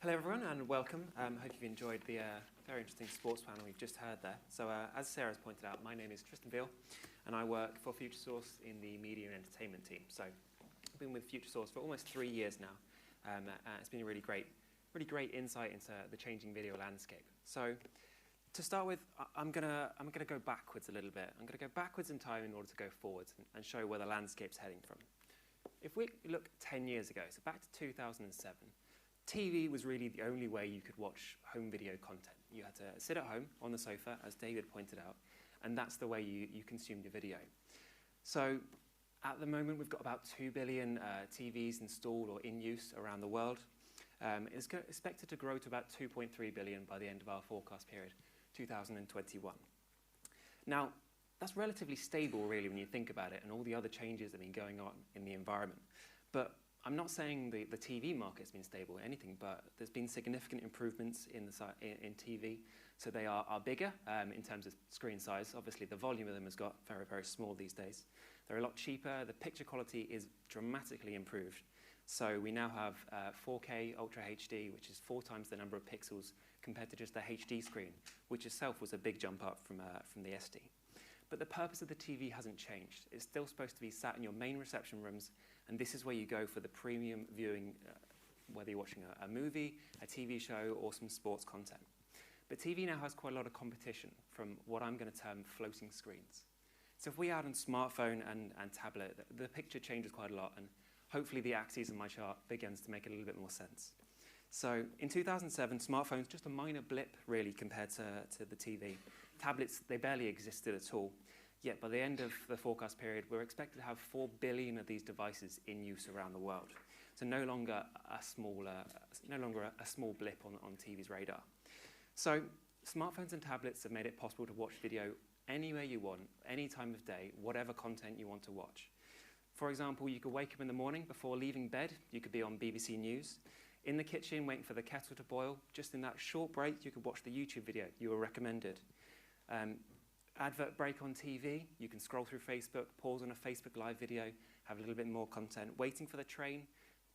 Hello everyone and welcome. Hope you've enjoyed the very interesting sports panel we've just heard there. So as Sarah has pointed out, my name is Tristan Veale and I work for Futuresource in the media and entertainment team. So I've been with Futuresource for almost 3 years now. It's been a really great insight into the changing video landscape. So to start with, I'm gonna go backwards a little bit. I'm gonna go backwards in time in order to go forwards and show where the landscape's heading from. If we look 10 years ago, so back to 2007, TV was really the only way you could watch home video content. You had to sit at home on the sofa, as David pointed out, and that's the way you consumed your video. So at the moment, we've got about 2 billion TVs installed or in use around the world. It's expected to grow to about 2.3 billion by the end of our forecast period, 2021. Now, that's relatively stable, really, when you think about it, and all the other changes that have been going on in the environment. But I'm not saying the TV market's been stable or anything, but there's been significant improvements in TV. So they are bigger in terms of screen size. Obviously, the volume of them has got very, very small these days. They're a lot cheaper. The picture quality is dramatically improved. So we now have 4K Ultra HD, which is 4 times the number of pixels compared to just the HD screen, which itself was a big jump up from the SD. But the purpose of the TV hasn't changed. It's still supposed to be sat in your main reception rooms, and this is where you go for the premium viewing, whether you're watching a movie, a TV show, or some sports content. But TV now has quite a lot of competition from what I'm going to term floating screens. So if we add on smartphone and tablet, the picture changes quite a lot, and hopefully the axis in my chart begins to make a little bit more sense. So in 2007, smartphones, just a minor blip, really, compared to the TV. Tablets, they barely existed at all. Yet by the end of the forecast period, we're expected to have 4 billion of these devices in use around the world. So no longer a small blip on TV's radar. So smartphones and tablets have made it possible to watch video anywhere you want, any time of day, whatever content you want to watch. For example, you could wake up in the morning before leaving bed. You could be on BBC News. In the kitchen, waiting for the kettle to boil. Just in that short break, you could watch the YouTube video you were recommended. Advert break on TV, you can scroll through Facebook, pause on a Facebook Live video, have a little bit more content. Waiting for the train,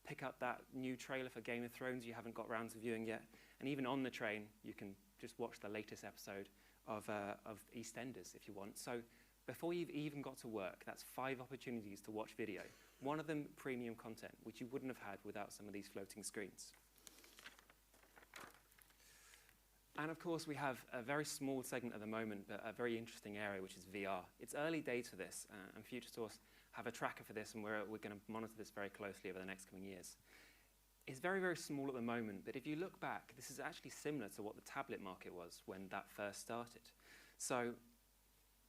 pick up that new trailer for Game of Thrones you haven't got around to viewing yet. And even on the train, you can just watch the latest episode of EastEnders if you want. So before you've even got to work, that's 5 opportunities to watch video. One of them, premium content, which you wouldn't have had without some of these floating screens. And of course, we have a very small segment at the moment, but a very interesting area, which is VR. It's early days for this, and Futuresource have a tracker for this, and we're going to monitor this very closely over the next coming years. It's very, very small at the moment, but if you look back, this is actually similar to what the tablet market was when that first started. So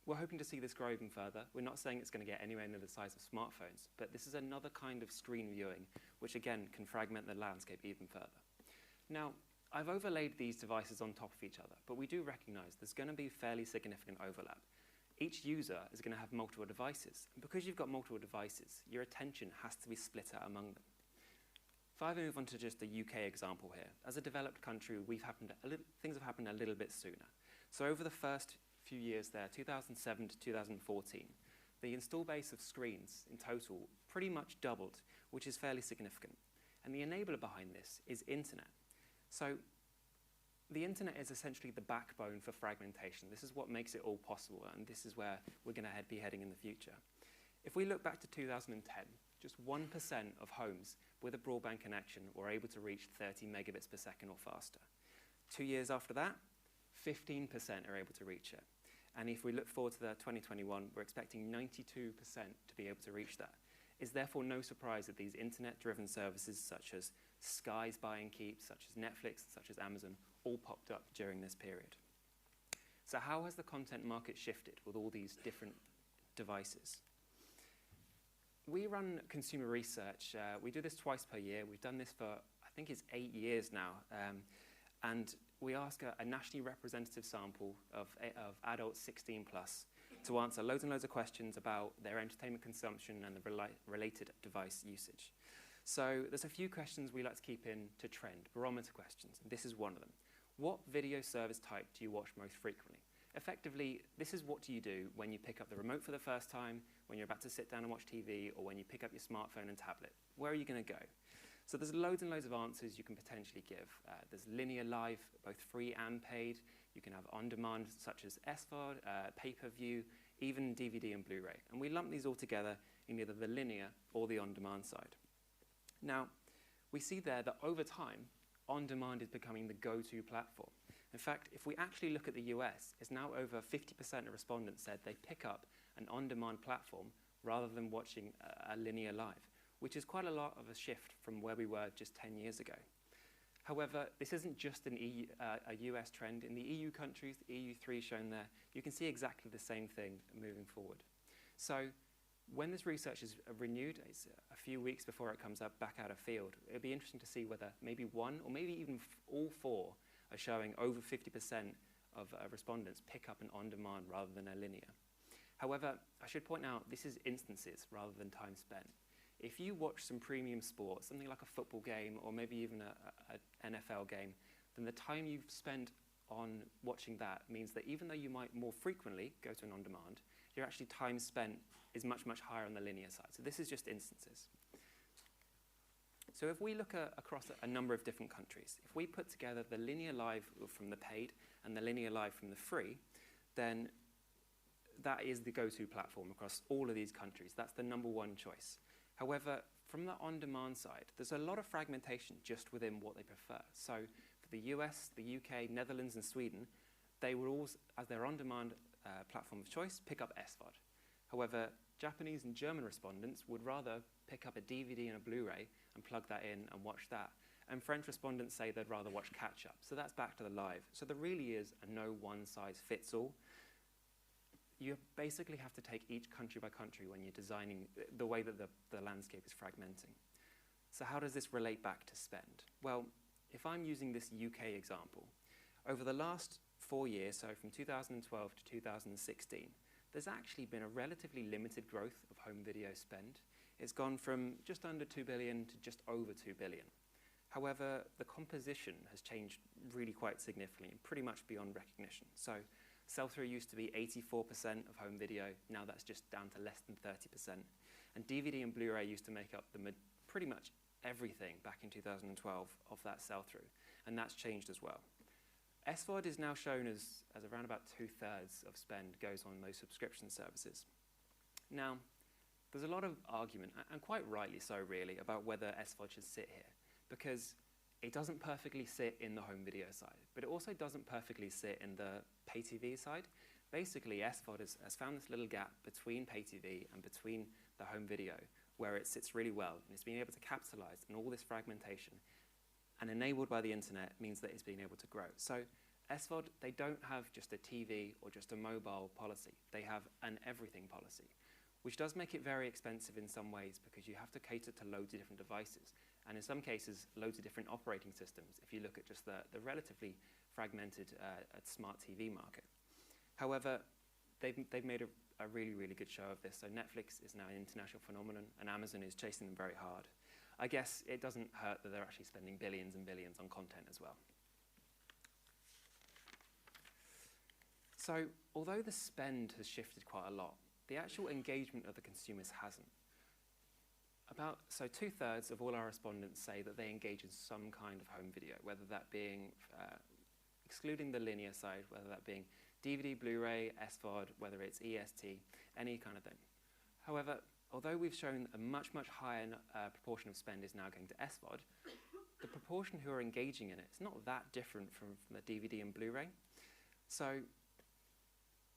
we're hoping to see this grow even further. We're not saying it's going to get anywhere near the size of smartphones, but this is another kind of screen viewing, which again can fragment the landscape even further. Now, I've overlaid these devices on top of each other, but we do recognize there's going to be fairly significant overlap. Each user is going to have multiple devices, and because you've got multiple devices, your attention has to be split out among them. If I move on to just the UK example here, as a developed country, things have happened a little bit sooner. So over the first few years there, 2007 to 2014, the install base of screens in total pretty much doubled, which is fairly significant. And the enabler behind this is internet. So the internet is essentially the backbone for fragmentation. This is what makes it all possible, and this is where we're going to be heading in the future. If we look back to 2010, just 1% of homes with a broadband connection were able to reach 30 megabits per second or faster. 2 years after that, 15% are able to reach it. And if we look forward to 2021, we're expecting 92% to be able to reach that. It's therefore no surprise that these internet-driven services such as Sky's Buy and Keep, such as Netflix, such as Amazon, all popped up during this period. So how has the content market shifted with all these different devices? We run consumer research. We do this twice per year. We've done this for, I think it's 8 years now. And we ask a nationally representative sample of adults 16 plus to answer loads and loads of questions about their entertainment consumption and the related device usage. So there's a few questions we like to keep in to trend, barometer questions, and this is one of them. What video service type do you watch most frequently? Effectively, this is what do you do when you pick up the remote for the first time, when you're about to sit down and watch TV, or when you pick up your smartphone and tablet. Where are you going to go? So there's loads and loads of answers you can potentially give. There's linear live, both free and paid. You can have on-demand, such as SVOD, pay-per-view, even DVD and Blu-ray. And we lump these all together in either the linear or the on-demand side. Now, we see there that over time, on-demand is becoming the go-to platform. In fact, if we actually look at the US, it's now over 50% of respondents said they pick up an on-demand platform rather than watching a linear live, which is quite a lot of a shift from where we were just 10 years ago. However, this isn't just a US trend. In the EU countries, the EU3 shown there, you can see exactly the same thing moving forward. So when this research is renewed, it's a few weeks before it comes up back out of field, it'll be interesting to see whether maybe one or maybe even all four are showing over 50% of respondents pick up an on-demand rather than a linear. However, I should point out this is instances rather than time spent. If you watch some premium sport, something like a football game or maybe even an NFL game, then the time you've spent on watching that means that even though you might more frequently go to an on-demand, your actually time spent is much, much higher on the linear side. So this is just instances. So if we look across a number of different countries, if we put together the linear live from the paid and the linear live from the free, then that is the go-to platform across all of these countries. That's the number one choice. However, from the on-demand side, there's a lot of fragmentation just within what they prefer. So for the US, the UK, Netherlands, and Sweden, they will all, as their on-demand platform of choice, pick up SVOD. However, Japanese and German respondents would rather pick up a DVD and a Blu-ray and plug that in and watch that. And French respondents say they'd rather watch catch-up. So that's back to the live. So there really is a no one-size-fits-all. You basically have to take each country by country when you're designing the way that the landscape is fragmenting. So how does this relate back to spend? Well, if I'm using this UK example, over the last 4 years, so from 2012 to 2016, there's actually been a relatively limited growth of home video spend. It's gone from just under 2 billion to just over 2 billion. However, the composition has changed really quite significantly and pretty much beyond recognition. So sell-through used to be 84% of home video. Now that's just down to less than 30%. And DVD and Blu-ray used to make up pretty much everything back in 2012 of that sell-through. And that's changed as well. SVOD is now shown as around about 2/3 of spend goes on those subscription services. Now, there's a lot of argument, and quite rightly so really, about whether SVOD should sit here, because it doesn't perfectly sit in the home video side, but it also doesn't perfectly sit in the pay TV side. Basically, SVOD has found this little gap between pay TV and between the home video, where it sits really well, and it's been able to capitalize on all this fragmentation, and enabled by the internet means that it's been able to grow. So SVOD, they don't have just a TV or just a mobile policy. They have an everything policy, which does make it very expensive in some ways because you have to cater to loads of different devices, and in some cases, loads of different operating systems if you look at just the relatively fragmented smart TV market. However, they've made a really, really good show of this. So Netflix is now an international phenomenon, and Amazon is chasing them very hard. I guess it doesn't hurt that they're actually spending billions and billions on content as well. So although the spend has shifted quite a lot, the actual engagement of the consumers hasn't. So 2/3 of all our respondents say that they engage in some kind of home video, whether that being, excluding the linear side, whether that being DVD, Blu-ray, SVOD, whether it's EST, any kind of thing. However, although we've shown a much, much higher proportion of spend is now going to SVOD, the proportion who are engaging in it is not that different from the DVD and Blu-ray. So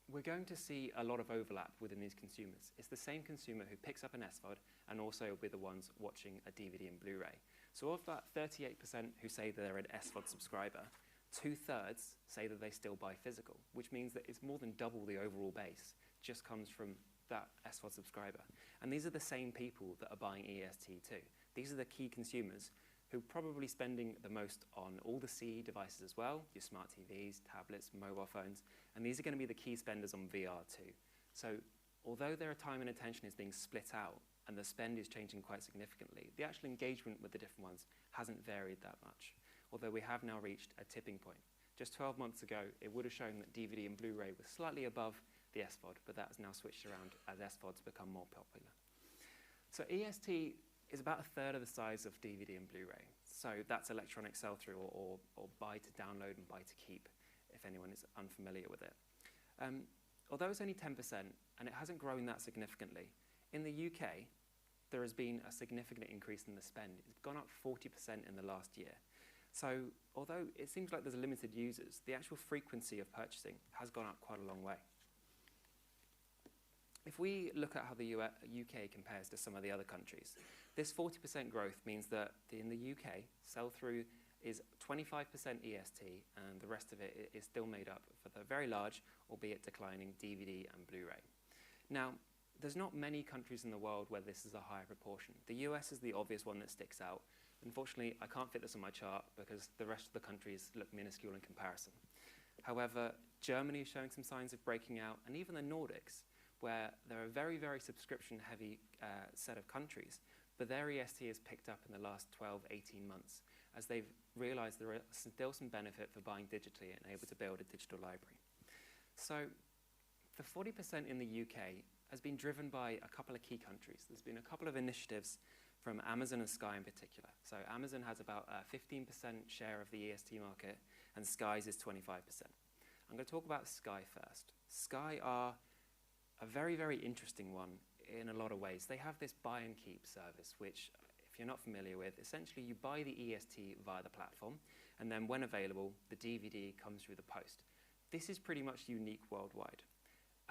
we're going to see a lot of overlap within these consumers. It's the same consumer who picks up an SVOD and also will be the ones watching a DVD and Blu-ray. So of that 38% who say they're an SVOD subscriber, 2/3 say that they still buy physical, which means that it's more than double the overall base just comes from that SVOD subscriber. And these are the same people that are buying EST too. These are the key consumers who are probably spending the most on all the CE devices as well, your smart TVs, tablets, mobile phones, and these are going to be the key spenders on VR too. So although their time and attention is being split out and the spend is changing quite significantly, the actual engagement with the different ones hasn't varied that much, although we have now reached a tipping point. Just 12 months ago, it would have shown that DVD and Blu-ray was slightly above the SVOD, but that has now switched around as SVODs become more popular. So EST is about a third of the size of DVD and Blu-ray. So that's electronic sell-through or buy to download and buy to keep, if anyone is unfamiliar with it. Although it's only 10% and it hasn't grown that significantly, in the UK, there has been a significant increase in the spend. It's gone up 40% in the last year. So although it seems like there's limited users, the actual frequency of purchasing has gone up quite a long way. If we look at how the UK compares to some of the other countries, this 40% growth means that in the UK, sell-through is 25% EST, and the rest of it is still made up for the very large, albeit declining, DVD and Blu-ray. Now, there's not many countries in the world where this is a higher proportion. The US is the obvious one that sticks out. Unfortunately, I can't fit this on my chart because the rest of the countries look minuscule in comparison. However, Germany is showing some signs of breaking out, and even the Nordics, where they're a very, very subscription-heavy set of countries, but their EST has picked up in the last 12, 18 months, as they've realized there is still some benefit for buying digitally and able to build a digital library. So the 40% in the UK has been driven by a couple of key countries. There's been a couple of initiatives from Amazon and Sky in particular. So Amazon has about a 15% share of the EST market, and Sky's is 25%. I'm going to talk about Sky first. Sky are a very, very interesting one in a lot of ways. They have this buy and keep service, which, if you're not familiar with, essentially you buy the EST via the platform, and then when available, the DVD comes through the post. This is pretty much unique worldwide,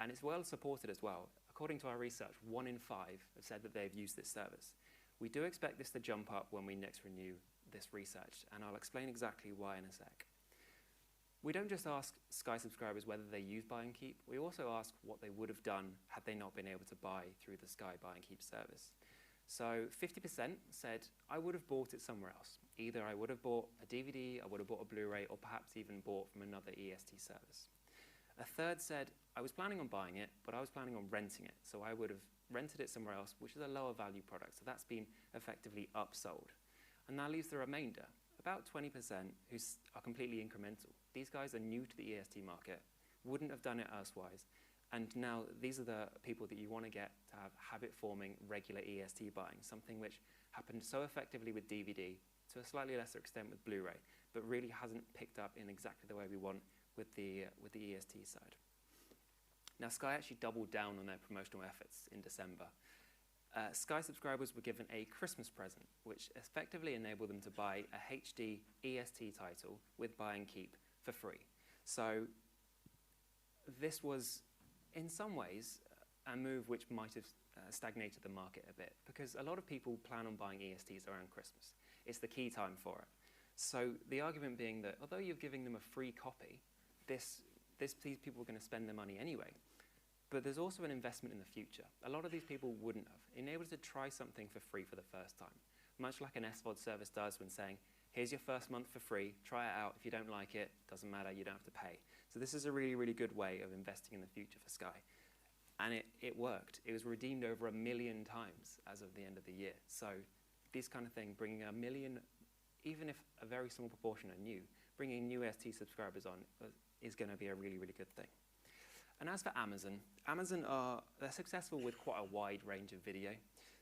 and it's well supported as well. According to our research, 1 in 5 have said that they've used this service. We do expect this to jump up when we next renew this research, and I'll explain exactly why in a sec. We don't just ask Sky subscribers whether they use buy and keep, we also ask what they would have done had they not been able to buy through the Sky buy and keep service. So 50% said, I would have bought it somewhere else. Either I would have bought a DVD, I would have bought a Blu-ray, or perhaps even bought from another EST service. A third said, I was planning on buying it, but I was planning on renting it. So I would have rented it somewhere else, which is a lower value product. So that's been effectively upsold. And that leaves the remainder, about 20%, who are completely incremental. These guys are new to the EST market, wouldn't have done it elsewise. And now these are the people that you want to get to have habit-forming regular EST buying, something which happened so effectively with DVD, to a slightly lesser extent with Blu-ray, but really hasn't picked up in exactly the way we want with the EST side. Now, Sky actually doubled down on their promotional efforts in December. Sky subscribers were given a Christmas present, which effectively enabled them to buy a HD EST title with buy and keep for free. So this was, in some ways, a move which might have stagnated the market a bit, because a lot of people plan on buying ESTs around Christmas. It's the key time for it. So the argument being that although you're giving them a free copy, these people are going to spend their money anyway. But there's also an investment in the future. A lot of these people wouldn't have. Enabled to try something for free for the first time, much like an SVOD service does when saying, here's your first month for free, try it out. If you don't like it, doesn't matter, you don't have to pay. So this is a really, really good way of investing in the future for Sky. And it worked. It was redeemed over 1 million times as of the end of the year. So this kind of thing, bringing 1 million, even if a very small proportion are new, bringing new ST subscribers on is going to be a really, really good thing. And as for Amazon, they're successful with quite a wide range of video.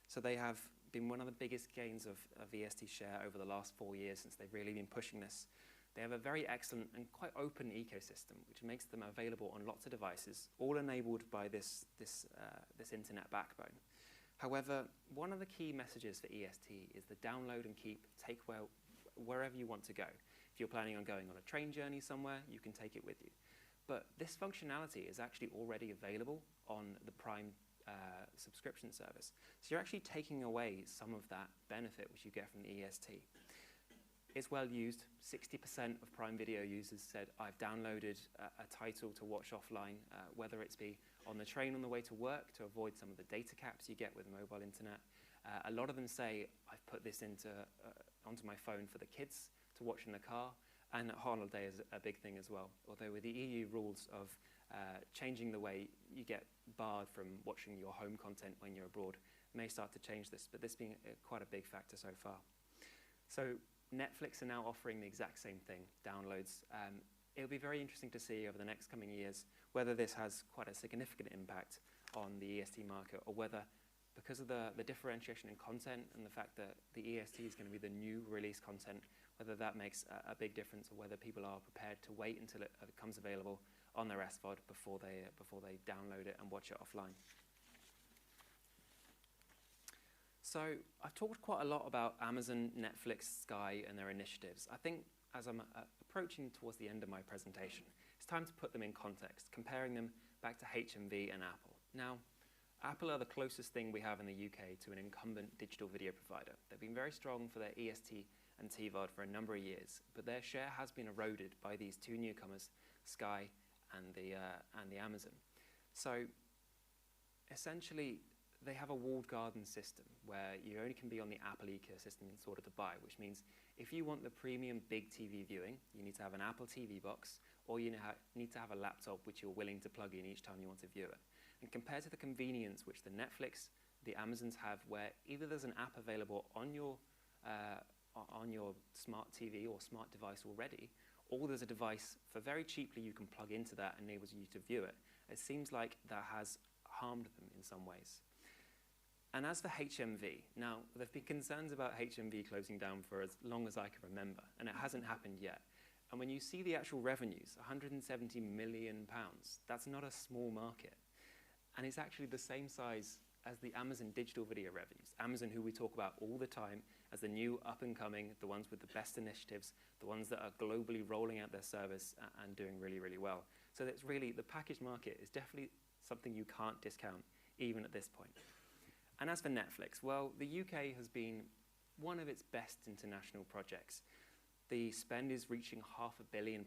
So they have been one of the biggest gains of EST share over the last 4 years since they've really been pushing this. They have a very excellent and quite open ecosystem, which makes them available on lots of devices, all enabled by this internet backbone. However, one of the key messages for EST is the download and keep, take wherever you want to go. If you're planning on going on a train journey somewhere, you can take it with you. But this functionality is actually already available on the Prime subscription service. So you're actually taking away some of that benefit which you get from the EST. It's well used. 60% of Prime Video users said, I've downloaded a title to watch offline, whether it's be on the train on the way to work to avoid some of the data caps you get with mobile internet. A lot of them say, I've put this onto my phone for the kids to watch in the car. And holiday is a big thing as well. Although with the EU rules of changing the way you get barred from watching your home content when you're abroad, may start to change this, but this being quite a big factor so far. So Netflix are now offering the exact same thing, downloads. It'll be very interesting to see over the next coming years whether this has quite a significant impact on the EST market, or whether because of the differentiation in content and the fact that the EST is going to be the new release content, whether that makes a big difference or whether people are prepared to wait until it becomes available on their SVOD before they download it and watch it offline. So I've talked quite a lot about Amazon, Netflix, Sky, and their initiatives. I think as I'm approaching towards the end of my presentation, it's time to put them in context, comparing them back to HMV and Apple. Now, Apple are the closest thing we have in the UK to an incumbent digital video provider. They've been very strong for their EST and TVOD for a number of years, but their share has been eroded by these two newcomers, Sky and the Amazon. So essentially, they have a walled garden system where you only can be on the Apple ecosystem in order to buy, which means if you want the premium big TV viewing, you need to have an Apple TV box, or you need to have a laptop which you're willing to plug in each time you want to view it. And compared to the convenience which the Netflix, the Amazons have, where either there's an app available on your smart TV or smart device already, or there's a device for very cheaply you can plug into that and enables you to view it, it seems like that has harmed them in some ways. And as for HMV, now there have been concerns about HMV closing down for as long as I can remember, and it hasn't happened yet. And when you see the actual revenues, £170 million, that's not a small market. And it's actually the same size as the Amazon digital video revenues. Amazon, who we talk about all the time as the new up-and-coming, the ones with the best initiatives, the ones that are globally rolling out their service and doing really, really well. So it's really, the packaged market is definitely something you can't discount, even at this point. And as for Netflix, well, the UK has been one of its best international projects. The spend is reaching £500 million.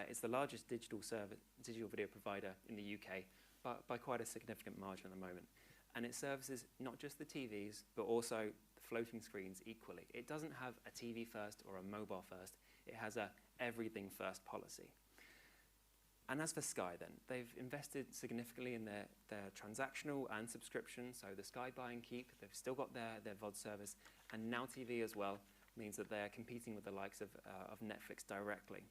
It's the largest digital video provider in the UK, but by quite a significant margin at the moment. And it services not just the TVs, but also the floating screens equally. It doesn't have a TV first or a mobile first. It has a everything first policy. And as for Sky then, they've invested significantly in their transactional and subscription. So the Sky Buy and Keep, they've still got their VOD service, and Now TV as well, means that they're competing with the likes of Netflix directly.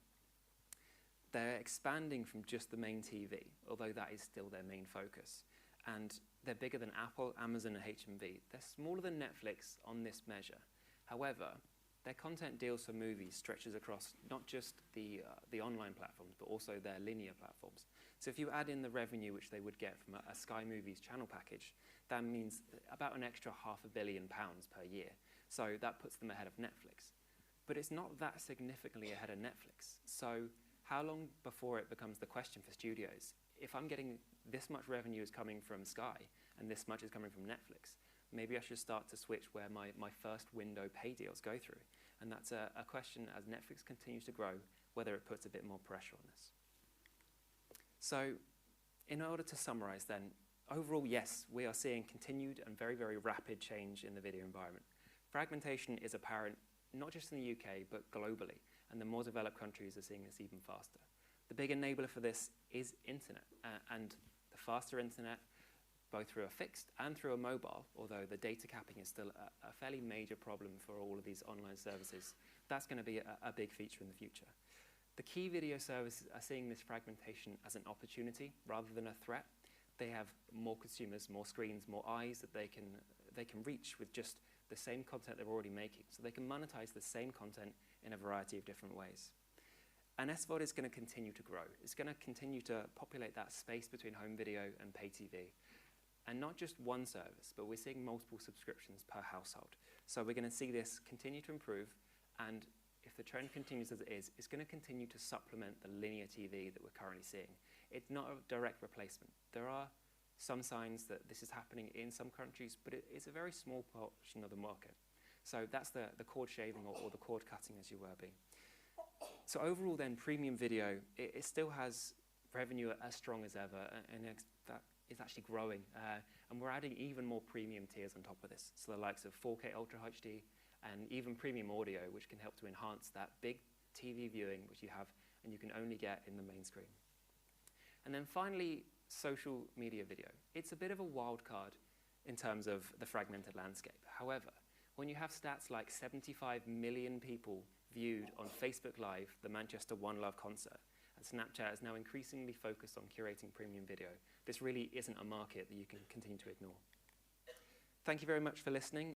They're expanding from just the main TV, although that is still their main focus. And they're bigger than Apple, Amazon, and HMV. They're smaller than Netflix on this measure. However, their content deals for movies stretches across not just the online platforms, but also their linear platforms. So if you add in the revenue which they would get from a Sky Movies channel package, that means about an extra £500 million per year. So that puts them ahead of Netflix. But it's not that significantly ahead of Netflix. So how long before it becomes the question for studios? If I'm getting this much revenue is coming from Sky and this much is coming from Netflix, maybe I should start to switch where my first window pay deals go through. And that's a question as Netflix continues to grow, whether it puts a bit more pressure on this. So in order to summarize then, overall, yes, we are seeing continued and very, very rapid change in the video environment. Fragmentation is apparent not just in the UK, but globally, and the more developed countries are seeing this even faster. The big enabler for this is internet, and the faster internet, both through a fixed and through a mobile, although the data capping is still a fairly major problem for all of these online services, that's going to be a big feature in the future. The key video services are seeing this fragmentation as an opportunity rather than a threat. They have more consumers, more screens, more eyes that they can reach with just the same content they're already making. So they can monetize the same content in a variety of different ways. And SVOD is going to continue to grow. It's going to continue to populate that space between home video and pay TV. And not just one service, but we're seeing multiple subscriptions per household. So we're going to see this continue to improve, and if the trend continues as it is, it's going to continue to supplement the linear TV that we're currently seeing. It's not a direct replacement. There are some signs that this is happening in some countries, but it is a very small portion of the market. So that's the cord shaving or the cord cutting, as you were being. So overall then, premium video, it still has revenue as strong as ever, and that is actually growing. And we're adding even more premium tiers on top of this. So the likes of 4K Ultra HD and even premium audio, which can help to enhance that big TV viewing which you have and you can only get in the main screen. And then finally, social media video. It's a bit of a wild card in terms of the fragmented landscape. However, when you have stats like 75 million people viewed on Facebook Live, the Manchester One Love concert, and Snapchat is now increasingly focused on curating premium video, this really isn't a market that you can continue to ignore. Thank you very much for listening.